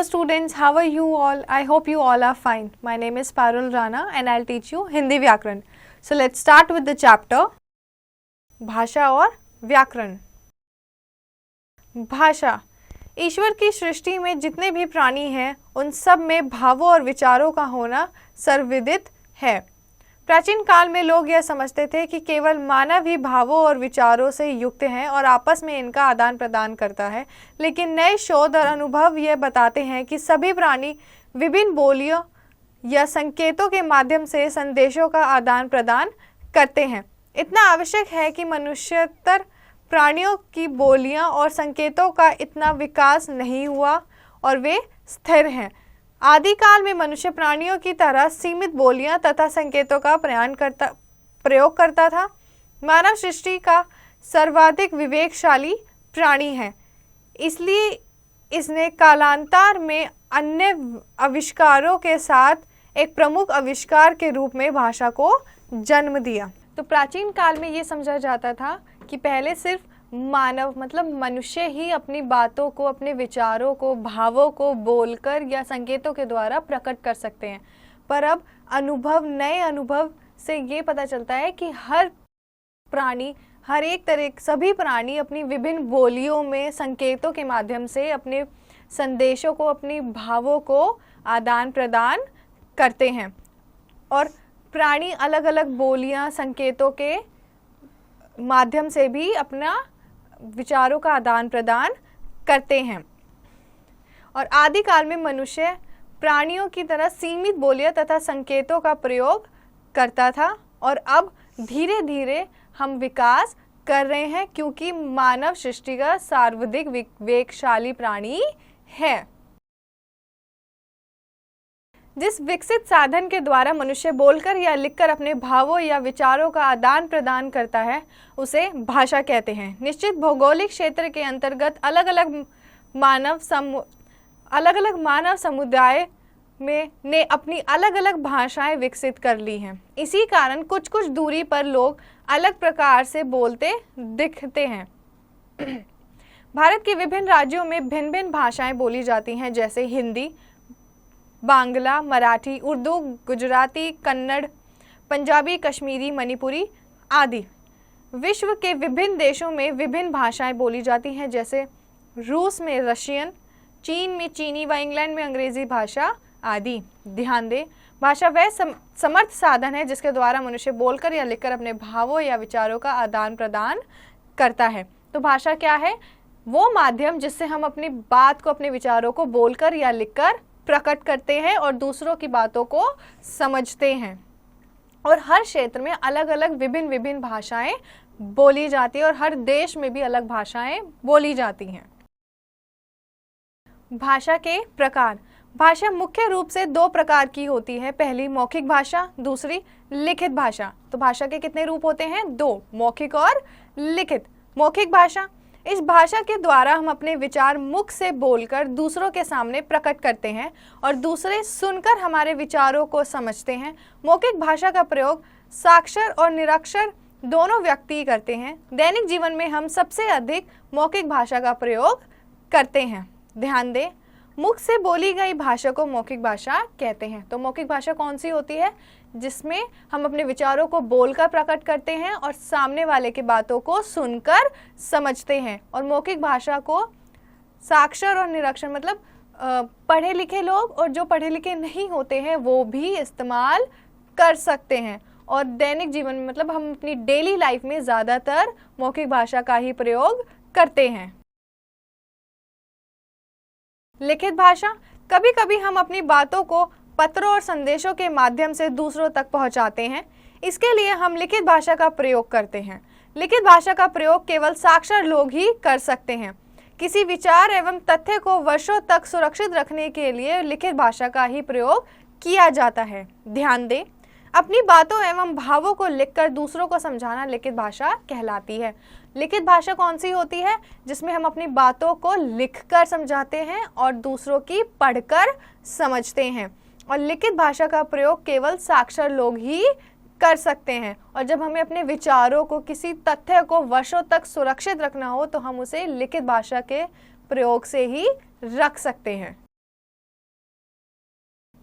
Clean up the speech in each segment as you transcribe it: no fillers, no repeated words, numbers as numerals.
Hello students, how are you all? I hope you all are fine. My name is Parul Rana and I'll teach you Hindi व्याकरण. So let's start with the chapter भाषा और व्याकरण. भाषा ईश्वर की सृष्टि में जितने भी प्राणी हैं उन सब में भावों और विचारों का होना सर्वविदित है. प्राचीन काल में लोग यह समझते थे कि केवल मानव ही भावों और विचारों से युक्त हैं और आपस में इनका आदान प्रदान करता है, लेकिन नए शोध और अनुभव यह बताते हैं कि सभी प्राणी विभिन्न बोलियों या संकेतों के माध्यम से संदेशों का आदान प्रदान करते हैं. इतना आवश्यक है कि मनुष्यतर प्राणियों की बोलियां और संकेतों का इतना विकास नहीं हुआ और वे स्थिर हैं. आदिकाल में मनुष्य प्राणियों की तरह सीमित बोलियां तथा संकेतों का प्रयोग करता था. मानव सृष्टि का सर्वाधिक विवेकशाली प्राणी है, इसलिए इसने कालांतर में अन्य आविष्कारों के साथ एक प्रमुख आविष्कार के रूप में भाषा को जन्म दिया. तो प्राचीन काल में ये समझा जाता था कि पहले सिर्फ मानव मतलब मनुष्य ही अपनी बातों को, अपने विचारों को, भावों को बोलकर या संकेतों के द्वारा प्रकट कर सकते हैं. पर अब नए अनुभव से ये पता चलता है कि हर प्राणी, हर एक तरह सभी प्राणी अपनी विभिन्न बोलियों में संकेतों के माध्यम से अपने संदेशों को, अपनी भावों को आदान प्रदान करते हैं. और प्राणी अलग अलग बोलियां, संकेतों के माध्यम से भी अपना विचारों का आदान प्रदान करते हैं. और आदिकाल में मनुष्य प्राणियों की तरह सीमित बोलियां तथा संकेतों का प्रयोग करता था और अब धीरे धीरे हम विकास कर रहे हैं क्योंकि मानव सृष्टि का सर्वाधिक विवेकशाली प्राणी है. जिस विकसित साधन के द्वारा मनुष्य बोलकर या लिखकर अपने भावों या विचारों का आदान प्रदान करता है उसे भाषा कहते हैं. निश्चित भौगोलिक क्षेत्र के अंतर्गत अलग अलग मानव समुदाय ने अपनी अलग अलग भाषाएं विकसित कर ली हैं. इसी कारण कुछ कुछ दूरी पर लोग अलग प्रकार से बोलते दिखते हैं. भारत के विभिन्न राज्यों में भिन्न भिन्न भाषाएं बोली जाती हैं, जैसे हिंदी, बांग्ला, मराठी, उर्दू, गुजराती, कन्नड़, पंजाबी, कश्मीरी, मणिपुरी आदि. विश्व के विभिन्न देशों में विभिन्न भाषाएं बोली जाती हैं, जैसे रूस में रशियन, चीन में चीनी व इंग्लैंड में अंग्रेजी भाषा आदि. ध्यान दें, भाषा वह समर्थ साधन है जिसके द्वारा मनुष्य बोलकर या लिखकर अपने भावों या विचारों का आदान प्रदान करता है. तो भाषा क्या है? वो माध्यम जिससे हम अपनी बात को, अपने विचारों को बोलकर या लिखकर प्रकट करते हैं और दूसरों की बातों को समझते हैं. और हर क्षेत्र में अलग अलग विभिन्न भाषाएं बोली जाती है और हर देश में भी अलग भाषाएं बोली जाती हैं. भाषा के प्रकार. भाषा मुख्य रूप से दो प्रकार की होती है. पहली मौखिक भाषा, दूसरी लिखित भाषा. तो भाषा के कितने रूप होते हैं? दो, मौखिक और लिखित. मौखिक भाषा, इस भाषा के द्वारा हम अपने विचार मुख से बोलकर दूसरों के सामने प्रकट करते हैं और दूसरे सुनकर हमारे विचारों को समझते हैं. मौखिक भाषा का प्रयोग साक्षर और निरक्षर दोनों व्यक्ति करते हैं. दैनिक जीवन में हम सबसे अधिक मौखिक भाषा का प्रयोग करते हैं. ध्यान दें, मुख से बोली गई भाषा को मौखिक भाषा कहते हैं. तो मौखिक भाषा कौन सी होती है? जिसमें हम अपने विचारों को बोलकर प्रकट करते हैं और सामने वाले की बातों को सुनकर समझते हैं. और मौखिक भाषा को साक्षर और निरक्षर मतलब पढ़े लिखे लोग और जो पढ़े लिखे नहीं होते हैं वो भी इस्तेमाल कर सकते हैं. और दैनिक जीवन में मतलब हम अपनी डेली लाइफ में ज़्यादातर मौखिक भाषा का ही प्रयोग करते हैं. लिखित भाषा, कभी कभी हम अपनी बातों को पत्रों और संदेशों के माध्यम से दूसरों तक पहुंचाते हैं. इसके लिए हम लिखित भाषा का प्रयोग करते हैं. लिखित भाषा का प्रयोग केवल साक्षर लोग ही कर सकते हैं. किसी विचार एवं तथ्य को वर्षों तक सुरक्षित रखने के लिए लिखित भाषा का ही प्रयोग किया जाता है. ध्यान दें, अपनी बातों एवं भावों को लिखकर दूसरों को समझाना लिखित भाषा कहलाती है. लिखित भाषा कौन सी होती है? जिसमें हम अपनी बातों को लिखकर समझाते हैं और दूसरों की पढ़कर समझते हैं. और लिखित भाषा का प्रयोग केवल साक्षर लोग ही कर सकते हैं. और जब हमें अपने विचारों को, किसी तथ्य को वर्षों तक सुरक्षित रखना हो तो हम उसे लिखित भाषा के प्रयोग से ही रख सकते हैं.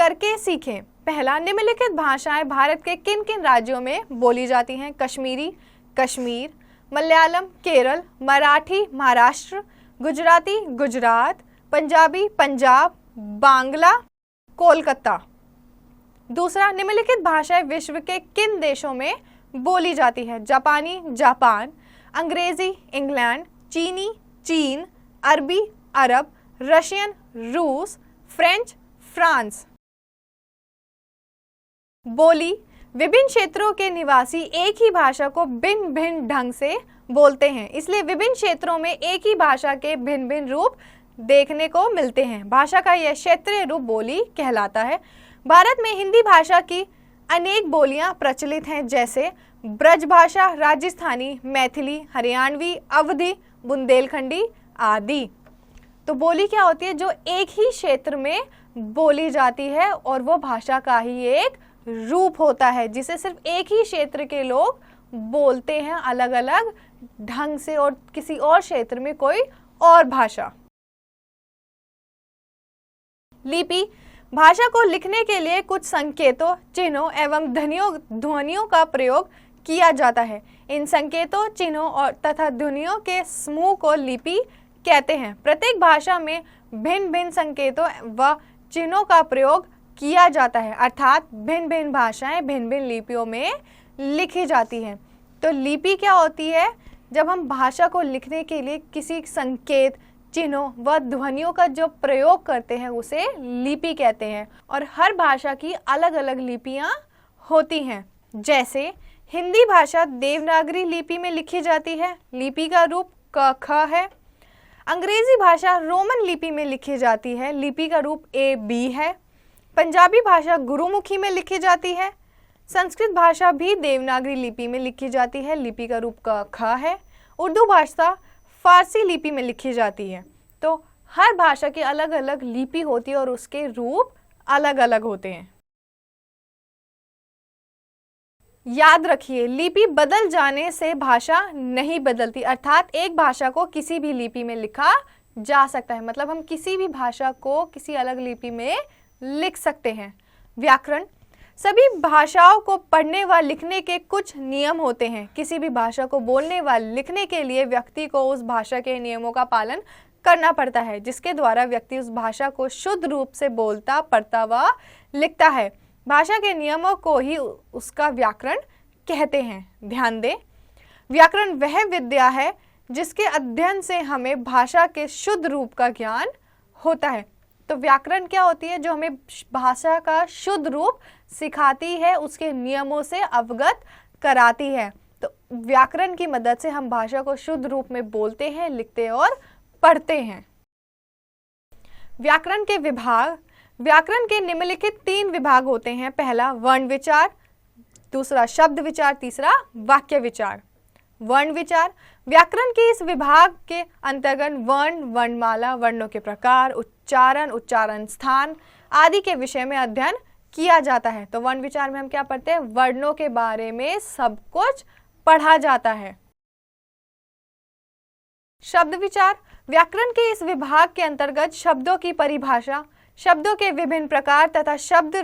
करके सीखें। पहला, निम्नलिखित भाषाएं भारत के किन किन राज्यों में बोली जाती हैं? कश्मीरी कश्मीर, मलयालम केरल, मराठी महाराष्ट्र, गुजराती गुजरात, पंजाबी पंजाब, बांग्ला कोलकाता। दूसरा, निम्नलिखित भाषाएं विश्व के किन देशों में बोली जाती है? जापानी जापान, अंग्रेजी इंग्लैंड, चीनी चीन, अरबी अरब, रशियन रूस, फ्रेंच फ्रांस। बोली, विभिन्न क्षेत्रों के निवासी एक ही भाषा को भिन्न भिन्न ढंग से बोलते हैं, इसलिए विभिन्न क्षेत्रों में एक ही भाषा के भिन्न भिन्न रूप देखने को मिलते हैं। भाषा का यह क्षेत्रीय रूप बोली कहलाता है। भारत में हिंदी भाषा की अनेक बोलियां प्रचलित हैं, जैसे ब्रज भाषा, राजस्थानी, मैथिली, हरियाणवी, अवधी, बुंदेलखंडी आदि। तो बोली क्या होती है? जो एक ही क्षेत्र में बोली जाती है और वो भाषा का ही एक रूप होता है, जिसे सिर्फ एक ही क्षेत्र के लोग बोलते हैं अलग अलग ढंग से, और किसी और क्षेत्र में कोई और भाषा। लिपि, भाषा को लिखने के लिए कुछ संकेतों, चिन्हों एवं ध्वनियों का प्रयोग किया जाता है। इन संकेतों, चिन्हों और तथा ध्वनियों के समूह को लिपि कहते हैं। प्रत्येक भाषा में भिन्न भिन्न संकेतों व चिन्हों का प्रयोग किया जाता है, अर्थात भिन्न भिन्न भाषाएं भिन्न भिन्न लिपियों में लिखी जाती हैं। तो लिपि क्या होती है? जब हम भाषा को लिखने के लिए किसी संकेत, चिन्हों व ध्वनियों का जो प्रयोग करते हैं उसे लिपि कहते हैं। और हर भाषा की अलग अलग लिपियां होती हैं। जैसे हिंदी भाषा देवनागरी लिपि में लिखी जाती है, लिपि का रूप क ख है। अंग्रेजी भाषा रोमन लिपि में लिखी जाती है, लिपि का रूप ए बी है। पंजाबी भाषा गुरुमुखी में लिखी जाती है। संस्कृत भाषा भी देवनागरी लिपि में लिखी जाती है, लिपि का रूप क ख है। उर्दू भाषा फारसी लिपि में लिखी जाती है। तो हर भाषा की अलग अलग लिपि होती है और उसके रूप अलग अलग होते हैं। याद रखिए, लिपि बदल जाने से भाषा नहीं बदलती, अर्थात एक भाषा को किसी भी लिपि में लिखा जा सकता है। मतलब हम किसी भी भाषा को किसी अलग लिपि में लिख सकते हैं। व्याकरण, सभी भाषाओं को पढ़ने व लिखने के कुछ नियम होते हैं। किसी भी भाषा को बोलने व लिखने के लिए व्यक्ति को उस भाषा के नियमों का पालन करना पड़ता है, जिसके द्वारा व्यक्ति उस भाषा को शुद्ध रूप से बोलता, पढ़ता व लिखता है। भाषा के नियमों को ही उसका व्याकरण कहते हैं। ध्यान दें, व्याकरण वह विद्या है जिसके अध्ययन से हमें भाषा के शुद्ध रूप का ज्ञान होता है। तो व्याकरण क्या होती है? जो हमें भाषा का शुद्ध रूप सिखाती है, उसके नियमों से अवगत कराती है। तो व्याकरण की मदद से हम भाषा को शुद्ध रूप में बोलते हैं, लिखते और पढ़ते हैं। व्याकरण के विभाग, व्याकरण के निम्नलिखित 3 विभाग होते हैं। पहला वर्ण विचार, दूसरा शब्द विचार, तीसरा वाक्य विचार। वर्ण विचार, व्याकरण के इस विभाग के अंतर्गत वर्ण, वर्णमाला, वर्णों के प्रकार, उच्चारण, उच्चारण स्थान आदि के विषय में अध्ययन किया जाता है। तो वर्ण विचार में हम क्या पढ़ते हैं? वर्णों के बारे में सब कुछ पढ़ा जाता है। शब्द विचार, व्याकरण के इस विभाग के अंतर्गत शब्दों की परिभाषा, शब्दों के विभिन्न प्रकार तथा शब्द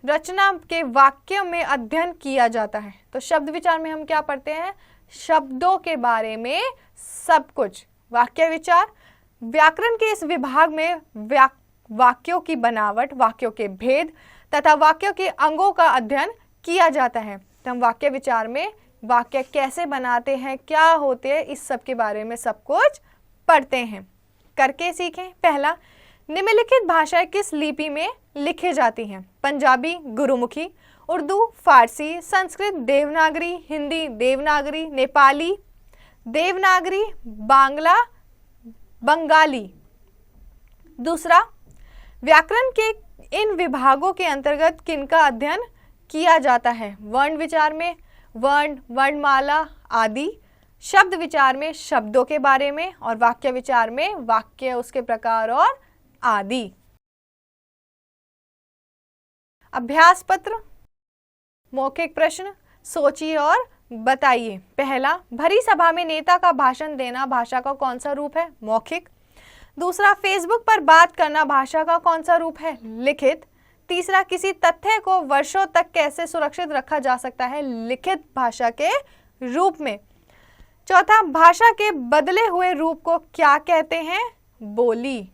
रचना के वाक्यों में अध्ययन किया जाता है। तो शब्द विचार में हम क्या पढ़ते हैं? शब्दों के बारे में सब कुछ। वाक्य विचार, व्याकरण के इस विभाग में वाक्यों की बनावट, वाक्यों के भेद तथा वाक्यों के अंगों का अध्ययन किया जाता है। तो हम वाक्य विचार में वाक्य कैसे बनाते हैं, क्या होते हैं, इस सब के बारे में सब कुछ पढ़ते हैं। करके सीखें। पहला, निम्नलिखित भाषाएं किस लिपि में लिखी जाती हैं? पंजाबी गुरुमुखी, उर्दू फारसी, संस्कृत देवनागरी, हिंदी देवनागरी, नेपाली देवनागरी, बांग्ला बंगाली। दूसरा, व्याकरण के इन विभागों के अंतर्गत किनका अध्ययन किया जाता है? वर्ण विचार में वर्ण, वर्णमाला आदि, शब्द विचार में शब्दों के बारे में, और वाक्य विचार में वाक्य, उसके प्रकार और आदि। अभ्यास पत्र, मौखिक प्रश्न, सोचिए और बताइए। पहला, भरी सभा में नेता का भाषण देना भाषा का कौन सा रूप है? मौखिक। दूसरा, फेसबुक पर बात करना भाषा का कौन सा रूप है? लिखित। तीसरा, किसी तथ्य को वर्षों तक कैसे सुरक्षित रखा जा सकता है लिखित भाषा के रूप में। चौथा, भाषा के बदले हुए रूप को क्या कहते हैं? बोली।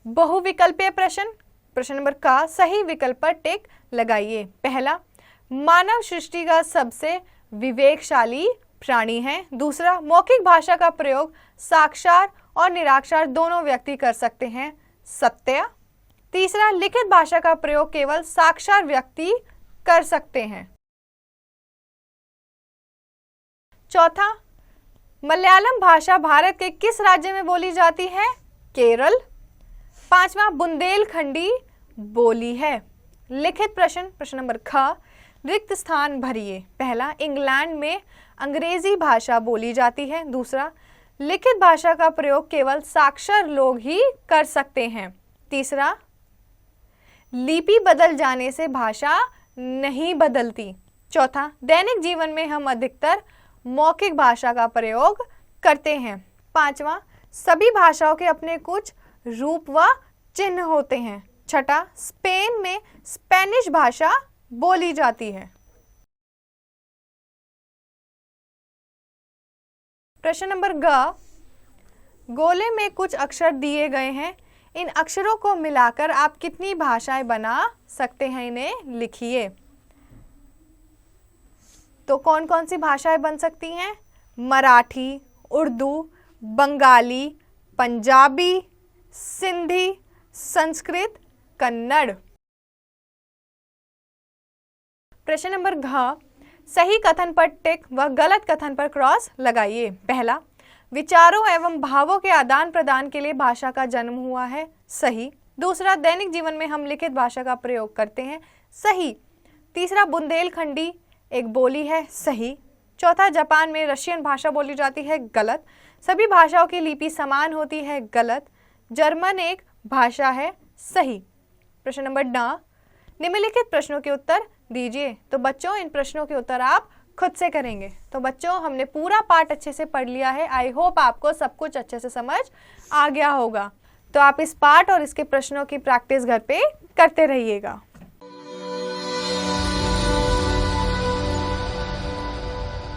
बहुविकल्पीय प्रश्न, प्रश्न नंबर का सही विकल्प पर टिक लगाइए। पहला, मानव सृष्टि का सबसे विवेकशाली प्राणी है। दूसरा, मौखिक भाषा का प्रयोग साक्षर और निरक्षर दोनों व्यक्ति कर सकते हैं। सत्य। तीसरा, लिखित भाषा का प्रयोग केवल साक्षर व्यक्ति कर सकते हैं। चौथा, मलयालम भाषा भारत के किस राज्य में बोली जाती है? केरल। पांचवा, बुंदेलखंडी बोली है। लिखित प्रश्न, प्रश्न नंबर ख, रिक्त स्थान भरिए। पहला, इंग्लैंड में अंग्रेजी भाषा बोली जाती है। दूसरा, लिखित भाषा का प्रयोग केवल साक्षर लोग ही कर सकते हैं। तीसरा, लिपि बदल जाने से भाषा नहीं बदलती। चौथा, दैनिक जीवन में हम अधिकतर मौखिक भाषा का प्रयोग करते हैं। पांचवा, सभी भाषाओं के अपने कुछ रूप व चिन्ह होते हैं। छठा, स्पेन में स्पेनिश भाषा बोली जाती है। प्रश्न नंबर ग, गोले में कुछ अक्षर दिए गए हैं, इन अक्षरों को मिलाकर आप कितनी भाषाएं बना सकते हैं, इन्हें लिखिए। तो कौन कौन सी भाषाएं बन सकती हैं? मराठी, उर्दू, बंगाली, पंजाबी, सिंधी, संस्कृत, कन्नड़। प्रश्न नंबर घ, सही कथन पर टिक व गलत कथन पर क्रॉस लगाइए। पहला, विचारों एवं भावों के आदान प्रदान के लिए भाषा का जन्म हुआ है। सही। दूसरा, दैनिक जीवन में हम लिखित भाषा का प्रयोग करते हैं। सही। तीसरा, बुंदेलखंडी एक बोली है। सही। चौथा, जापान में रशियन भाषा बोली जाती है। गलत। सभी भाषाओं की लिपि समान होती है। गलत। जर्मन एक भाषा है। सही। प्रश्न नंबर ड, निम्नलिखित प्रश्नों के उत्तर दीजिए। तो बच्चों, इन प्रश्नों के उत्तर आप खुद से करेंगे। तो बच्चों, हमने पूरा पार्ट अच्छे से पढ़ लिया है। आई होप आपको सब कुछ अच्छे से समझ आ गया होगा। तो आप इस पार्ट और इसके प्रश्नों की प्रैक्टिस घर पे करते रहिएगा।